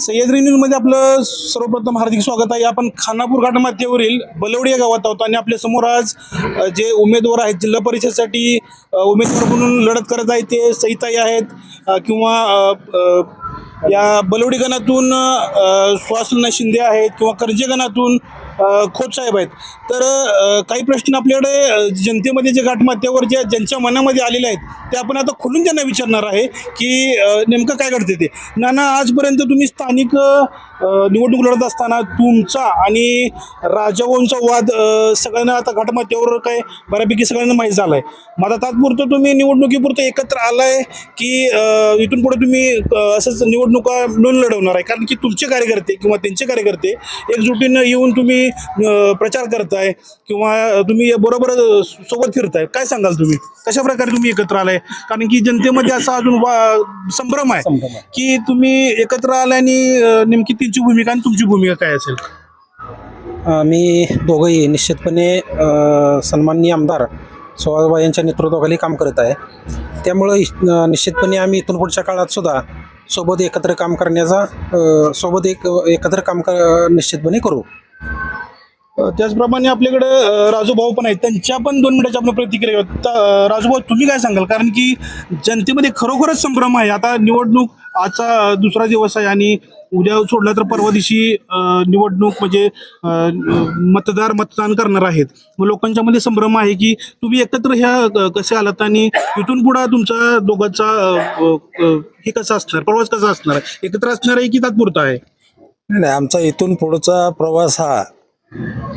सह्याद्री न्यूजमध्ये आपलं सर्वप्रथम हार्दिक स्वागत आहे. आपण खानापूर घाटमाथ्यावरील बलवडी या गावात आहोत आणि आपल्या समोर आज जे उमेदवार आहेत जिल्हा परिषदेसाठी उमेदवार म्हणून लढत करत आहेत ते सईताई आहेत किंवा या बलवडी गणातून सुहासना शिंदे आहेत किंवा कर्जे गणातून खोत साहेब आहेत. तर काही प्रश्न आपल्याकडे जनतेमध्ये जे घाटमाथ्यावर ज्यांच्या मनामध्ये आलेले आहेत ते आपण आता खुलून त्यांना विचारणार आहे की नेमकं काय घडते ते. नाना, आजपर्यंत तुम्ही स्थानिक निवडणूक लढत असताना तुमचा आणि राजाभाऊंचा वाद सगळ्यांना आता घाटमाथ्यावर काय बऱ्यापैकी सगळ्यांना माहीत झाला आहे. मग आता तात्पुरतं तुम्ही निवडणुकीपुरतं एकत्र आलाय की इथून पुढे तुम्ही असंच निवडणुका मिळून लढवणार आहे? कारण की तुमचे कार्यकर्ते किंवा त्यांचे कार्यकर्ते एकजुटीनं येऊन तुम्ही प्रचार करताय किंवा तुम्ही बरोबर सोबत फिरताय. काय सांगाल तुम्ही, कशा प्रकारे तुम्ही एकत्र आलाय? कारण की जनतेमध्ये असा अजून संभ्रम आहे की तुम्ही एकत्र आलाय आणि नेमकी त्यांची भूमिका आणि तुमची भूमिका काय असेल? मी दोघंही निश्चितपणे सन्माननीय आमदार सुहासबाई यांच्या नेतृत्वाखाली काम करत आहे. त्यामुळं निश्चितपणे आम्ही इथून पुढच्या काळात सुद्धा सोबत एकत्र काम करण्याचा एकत्र काम निश्चितपणे करू. त्याचप्रमाणे आपल्याकडे राजूभाऊ पण आहेत, त्यांच्या पण 2 मिनिटाची आपण प्रतिक्रिया घेऊ. राजूभाऊ, तुम्ही काय सांगाल? कारण की जनतेमध्ये खरोखरच संभ्रम आहे. आता निवडणूक आजचा दुसरा दिवस आहे आणि उद्या सोडला तर परवा दिवशी निवडणूक म्हणजे मतदार मतदान करणार आहेत. मग लोकांच्या मध्ये संभ्रम आहे की तुम्ही एकत्र ह्या कसे आलात आणि इथून पुढे तुमचा दोघांचा हे कसं असणार, प्रवास कसा असणार आहे? एकत्र असणार आहे की तात्पुरता आहे? नाही, आमचा इथून पुढचा प्रवास हा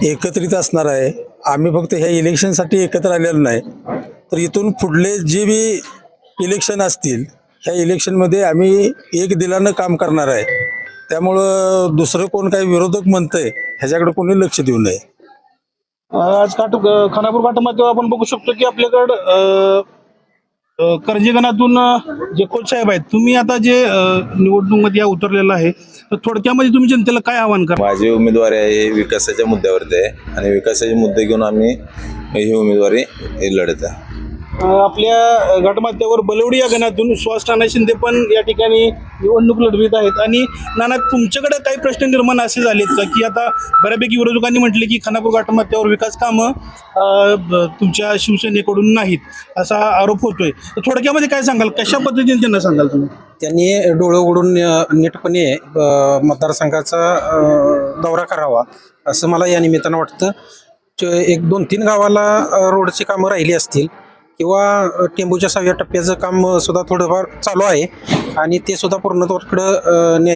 एकत्रित असणार आहे. आम्ही फक्त ह्या इलेक्शनसाठी एकत्र आलेलो नाही, तर इथून पुढले जे बी इलेक्शन असतील ह्या इलेक्शनमध्ये आम्ही एक दिलानं काम करणार आहे. त्यामुळं दुसरं कोण काही विरोधक म्हणतंय ह्याच्याकडे कोणी लक्ष देऊ नये. आज खानापूर घाटमाथ्यावर आपण बघू शकतो की आपल्याकडं कर्जे गणातून जे खोत साहेब आहेत. तुम्ही आता जे निवडणूकमध्ये उतरलेला आहे, तर थोडक्यामध्ये तुम्ही जनतेला काय आव्हान करा? माझी उमेदवारी आहे ही विकासाच्या मुद्द्यावरती आहे आणि विकासाचे मुद्दे घेऊन आम्ही ही उमेदवारी लढत आहे. आपल्या घाटमाथ्यावर बलवडी या गणातून सुहासना शिंदे पण या ठिकाणी निवडणूक लढवित आहेत. आणि नाना, तुमच्याकडे काही प्रश्न निर्माण असे झालेत का की आता बऱ्यापैकी विरोधकांनी म्हटले की खानापूर घाटमाथ्यावर विकास कामं तुमच्या शिवसेनेकडून नाहीत असा आरोप होतोय. तर थोडक्यामध्ये काय सांगाल, कशा पद्धतीने त्यांना सांगाल तुम्ही? त्यांनी डोळे उघडून नीटपणे मतदारसंघाचा दौरा करावा असं मला या निमित्तानं वाटतं. 1-2-3 गावाला रोडची कामं राहिली असतील किंवा टेंबूच्या 6व्या टप्प्याचं काम सुद्धा थोडंफार चालू आहे आणि ते सुद्धा पूर्णत्वाकडं